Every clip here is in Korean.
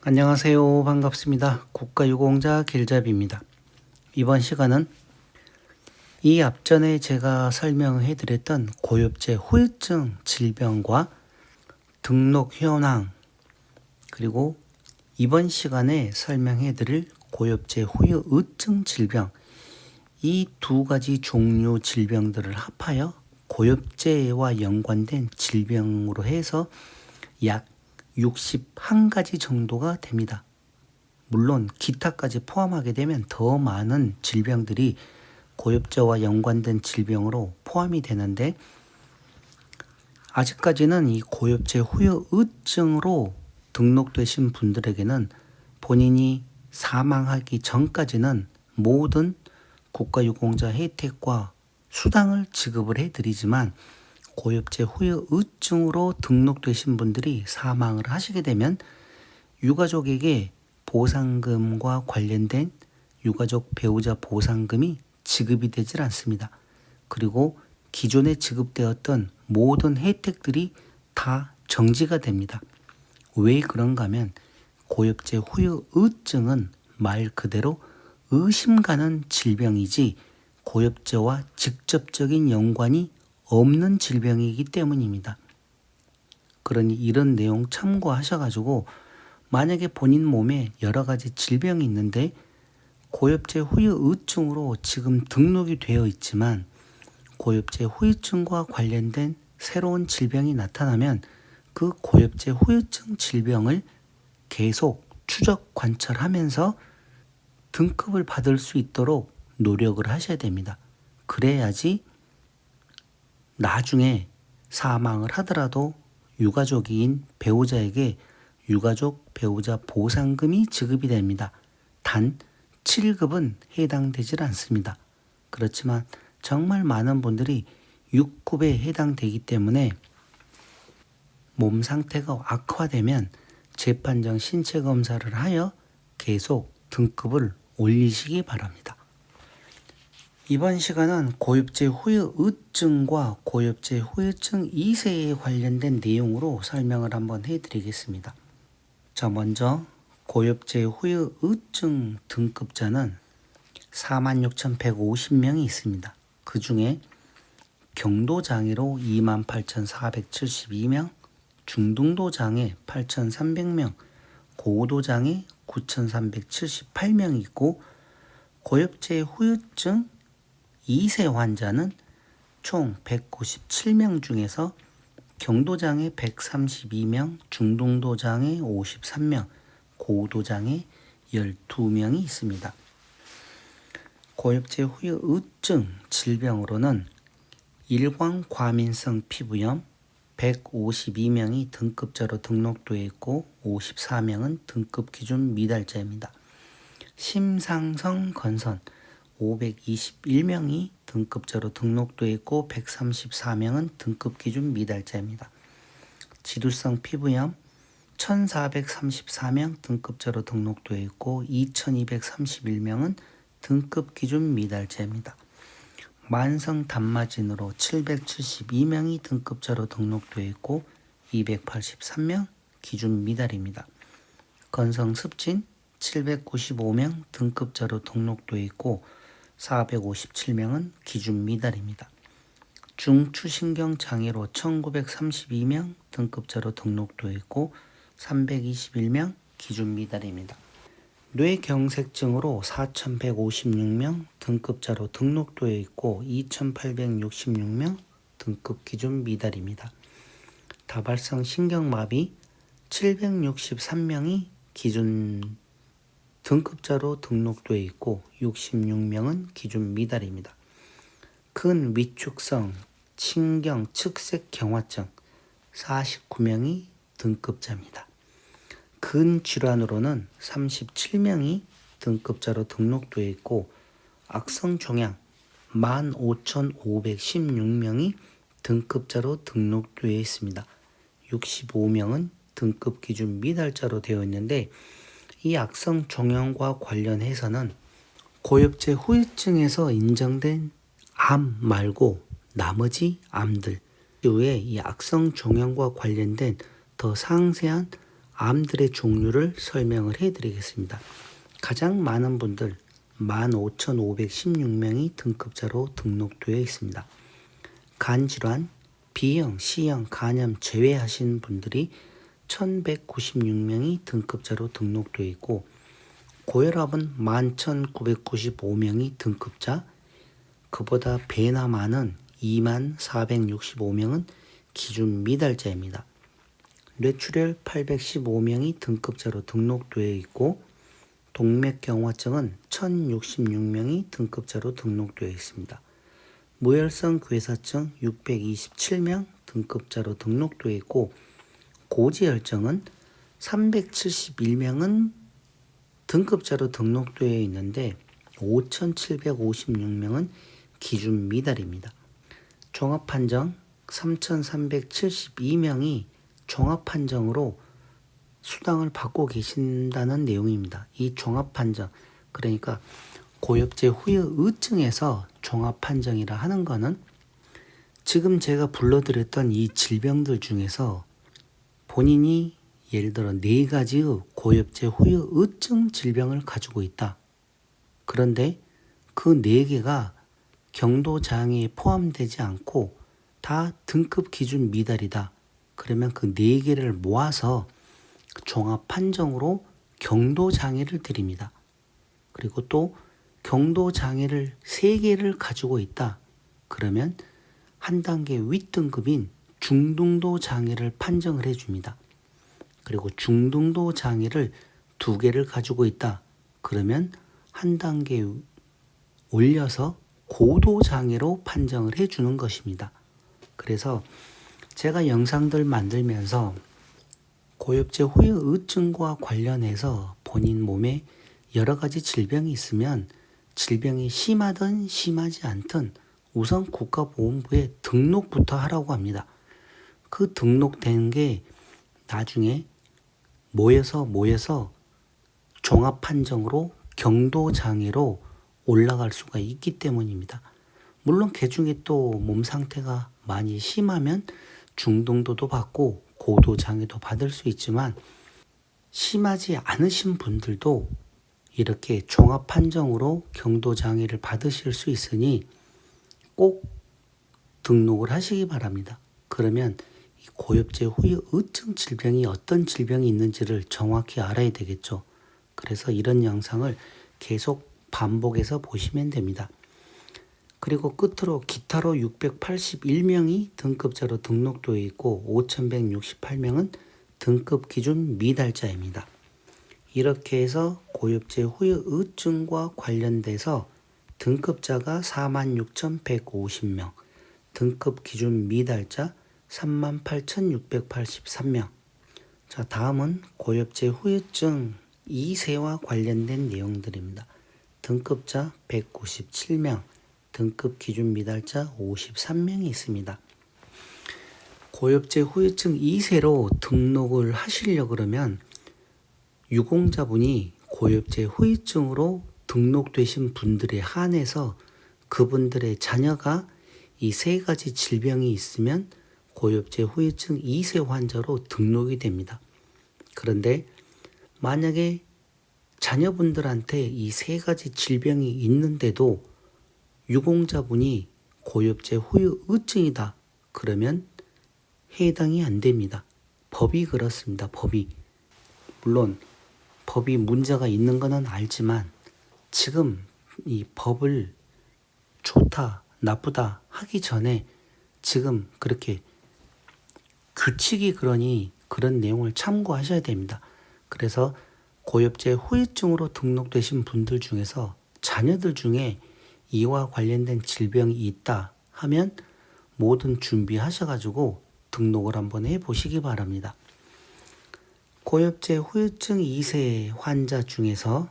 안녕하세요. 반갑습니다. 국가유공자 길잡이입니다. 이번 시간은 이 앞전에 제가 설명해 드렸던 고엽제 후유증 질병과 등록 현황, 그리고 이번 시간에 설명해 드릴 고엽제 후유증 질병, 이 두 가지 종류 질병들을 합하여 고엽제와 연관된 질병으로 해서 약 61가지 정도가 됩니다. 물론 기타까지 포함하게 되면 더 많은 질병들이 고엽제와 연관된 질병으로 포함이 되는데, 아직까지는 이 고엽제 후유증으로 등록되신 분들에게는 본인이 사망하기 전까지는 모든 국가유공자 혜택과 수당을 지급을 해드리지만, 고엽제 후유증으로 등록되신 분들이 사망을 하시게 되면 유가족에게 보상금과 관련된 유가족 배우자 보상금이 지급이 되질 않습니다. 그리고 기존에 지급되었던 모든 혜택들이 다 정지가 됩니다. 왜 그런가 하면 고엽제 후유증은 말 그대로 의심 가는 질병이지 고엽제와 직접적인 연관이 없는 질병이기 때문입니다. 그러니 이런 내용 참고하셔가지고 만약에 본인 몸에 여러 가지 질병이 있는데 고엽제 후유증으로 지금 등록이 되어 있지만 고엽제 후유증과 관련된 새로운 질병이 나타나면 그 고엽제 후유증 질병을 계속 추적 관찰하면서 등급을 받을 수 있도록 노력을 하셔야 됩니다. 그래야지 나중에 사망을 하더라도 유가족인 배우자에게 유가족 배우자 보상금이 지급이 됩니다. 단 7급은 해당되질 않습니다. 그렇지만 정말 많은 분들이 6급에 해당되기 때문에 몸 상태가 악화되면 재판정 신체 검사를 하여 계속 등급을 올리시기 바랍니다. 이번 시간은 고엽제 후유증과 고엽제 후유증 2세에 관련된 내용으로 설명을 한번 해드리겠습니다. 자, 먼저 고엽제 후유증 등급자는 46,150명이 있습니다. 그 중에 경도장애로 28,472명, 중등도장애 8,300명, 고도장애 9,378명이 있고, 고엽제 후유증 2세 환자는 총 197명 중에서 경도장애 132명, 중등도장애 53명, 고도장애 12명이 있습니다. 고엽제 후유증 질병으로는 일광과민성 피부염 152명이 등급자로 등록되어 있고 54명은 등급 기준 미달자입니다. 심상성 건선 521명이 등급자로 등록되어 있고 134명은 등급 기준 미달자입니다. 지루성 피부염 1434명 등급자로 등록되어 있고 2231명은 등급 기준 미달자입니다. 만성 단마진으로 772명이 등급자로 등록되어 있고 283명 기준 미달입니다. 건성 습진 795명 등급자로 등록되어 있고 457명은 기준 미달입니다. 중추신경장애로 1932명 등급자로 등록되어 있고 321명 기준 미달입니다. 뇌경색증으로 4,156명 등급자로 등록되어 있고 2,866명 등급 기준 미달입니다. 다발성 신경마비 763명이 기준 등급자로 등록되어 있고 66명은 기준 미달입니다. 근위축성 신경 측색 경화증 49명이 등급자입니다. 근질환으로는 37명이 등급자로 등록되어 있고 악성 종양 15,516명이 등급자로 등록되어 있습니다. 65명은 등급 기준 미달자로 되어 있는데, 이 악성 종양과 관련해서는 고엽제 후유증에서 인정된 암 말고 나머지 암들 이후에 이 악성 종양과 관련된 더 상세한 암들의 종류를 설명을 해드리겠습니다. 가장 많은 분들 15,516명이 등급자로 등록되어 있습니다. 간질환, B형, C형, 간염 제외하신 분들이 1,196명이 등급자로 등록되어 있고 고혈압은 11,995명이 등급자, 그보다 배나 많은 24,465명은 기준 미달자입니다. 뇌출혈 815명이 등급자로 등록되어 있고 동맥경화증은 1,066명이 등급자로 등록되어 있습니다. 무혈성 괴사증 627명 등급자로 등록되어 있고 고지혈증은 371명은 등급자로 등록되어 있는데 5,756명은 기준 미달입니다. 종합판정 3,372명이 종합판정으로 수당을 받고 계신다는 내용입니다. 이 종합판정, 그러니까 고엽제 후유 의증에서 종합판정이라 하는 거는 지금 제가 불러드렸던 이 질병들 중에서 본인이 예를 들어 4가지의 고엽제 후유 의증 질병을 가지고 있다. 그런데 그 4개가 경도장애에 포함되지 않고 다 등급 기준 미달이다. 그러면 그 4개를 모아서 종합 판정으로 경도장애를 드립니다. 그리고 또 경도장애를 3개를 가지고 있다. 그러면 한 단계 윗등급인 중등도 장애를 판정을 해줍니다. 그리고 중등도 장애를 2개를 가지고 있다. 그러면 한 단계 올려서 고도 장애로 판정을 해주는 것입니다. 그래서 제가 영상들 만들면서 고엽제 후유 의증과 관련해서 본인 몸에 여러 가지 질병이 있으면 질병이 심하든 심하지 않든 우선 국가보건부에 등록부터 하라고 합니다. 그 등록된 게 나중에 모여서 종합판정으로 경도장애로 올라갈 수가 있기 때문입니다. 물론 개중에 또 몸 상태가 많이 심하면 중등도도 받고 고도장애도 받을 수 있지만 심하지 않으신 분들도 이렇게 종합판정으로 경도장애를 받으실 수 있으니 꼭 등록을 하시기 바랍니다. 그러면 이 고엽제 후유 의증 질병이 어떤 질병이 있는지를 정확히 알아야 되겠죠. 그래서 이런 영상을 계속 반복해서 보시면 됩니다. 그리고 끝으로 기타로 681명이 등급자로 등록되어 있고 5,168명은 등급 기준 미달자입니다. 이렇게 해서 고엽제 후유 의증과 관련돼서 등급자가 46,150명, 등급 기준 미달자 38,683명. 자, 다음은 고엽제 후유증 2세와 관련된 내용들입니다. 등급자 197명, 등급 기준 미달자 53명이 있습니다. 고엽제 후유증 2세로 등록을 하시려 그러면 유공자분이 고엽제 후유증으로 등록되신 분들에 한해서 그분들의 자녀가 이 3가지 질병이 있으면 고엽제 후유증 2세 환자로 등록이 됩니다. 그런데 만약에 자녀분들한테 이 3가지 질병이 있는데도 유공자분이 고엽제 후유 의증이다. 그러면 해당이 안 됩니다. 법이 그렇습니다. 법이. 물론 법이 문제가 있는 것은 알지만 지금 이 법을 좋다, 나쁘다 하기 전에 지금 그렇게 규칙이 그러니 그런 내용을 참고하셔야 됩니다. 그래서 고엽제 후유증으로 등록되신 분들 중에서 자녀들 중에 이와 관련된 질병이 있다 하면 모든 준비하셔가지고 등록을 한번 해보시기 바랍니다. 고엽제 후유증 2세 환자 중에서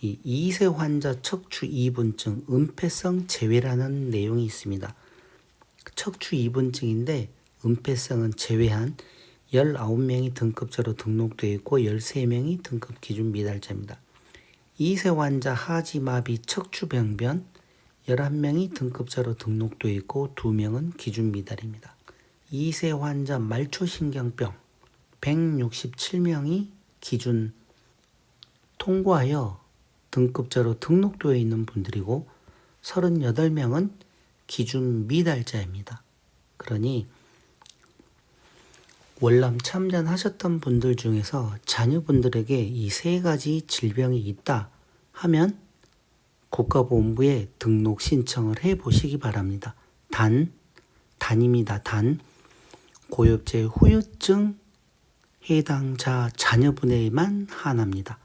이 2세 환자 척추 이분증 은폐성 제외라는 내용이 있습니다. 척추 이분증인데 은폐성은 제외한 19명이 등급자로 등록되어 있고 13명이 등급 기준 미달자입니다. 2세 환자 하지마비 척추병변 11명이 등급자로 등록되어 있고 2명은 기준 미달입니다. 2세 환자 말초신경병 167명이 기준 통과하여 등급자로 등록되어 있는 분들이고 38명은 기준 미달자입니다. 그러니 월남 참전하셨던 분들 중에서 자녀분들에게 이 세 가지 질병이 있다 하면 국가보훈부에 등록 신청을 해 보시기 바랍니다. 단입니다. 고엽제 후유증 해당자 자녀분에만 한합니다.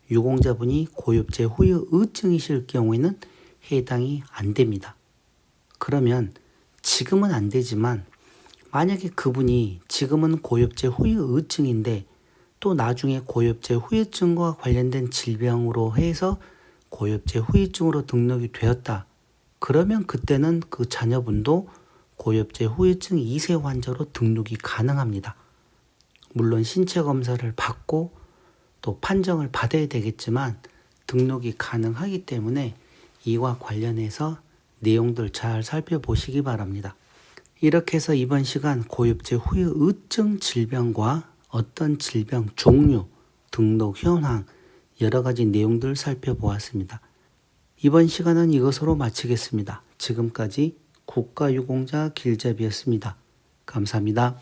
유공자분이 고엽제 후유증이실 경우에는 해당이 안 됩니다. 그러면 지금은 안 되지만 만약에 그분이 지금은 고엽제 후유증인데 또 나중에 고엽제 후유증과 관련된 질병으로 해서 고엽제 후유증으로 등록이 되었다. 그러면 그때는 그 자녀분도 고엽제 후유증 2세 환자로 등록이 가능합니다. 물론 신체 검사를 받고 또 판정을 받아야 되겠지만 등록이 가능하기 때문에 이와 관련해서 내용들 잘 살펴보시기 바랍니다. 이렇게 해서 이번 시간 고엽제 후유증 질병과 어떤 질병 종류, 등록 현황, 여러 가지 내용들 살펴보았습니다. 이번 시간은 이것으로 마치겠습니다. 지금까지 국가유공자 길잡이였습니다. 감사합니다.